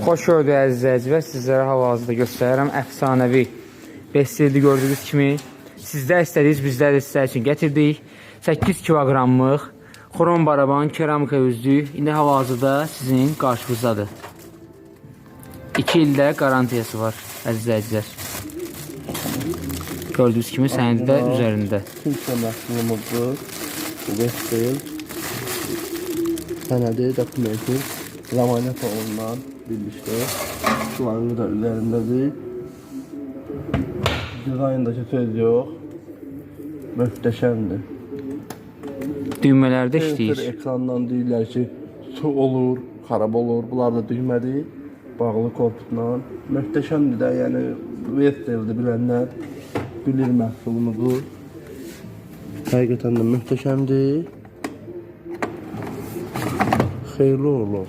Xoş gördük əziz izləyicilər. Sizlərə hal-hazırda göstərirəm. Əfsanəvi bestirdi gördüyünüz kimi. Sizdə istədiniz, bizlər də sizlər üçün gətirdik. 8 kiloqramlıq xrom baraban keramika üzlük. İndi hal-hazırda sizin qarşınızdadır. 2 ildə qarantiyası var əziz izləyicilər. Gördüyünüz kimi sənədi də üzərində. Kimsə məhsulumuzdur. Bu bestir. Sənədi, dokumenti. Zamanət olunan birlikdə. Şuları da üzərindədir. Dizaynındakı söz yox. Möhtəşəmdir. Düymələrdə işləyir. Ekrandan deyirlər ki, su olur, xarab olur. Bunlar da düymədir. Bağlı korpusla. Möhtəşəmdir də, yəni Vestel'dir bilənlər. Bilir məhsulumuzu. Həqiqətən də möhtəşəmdir. Xeyirli olur.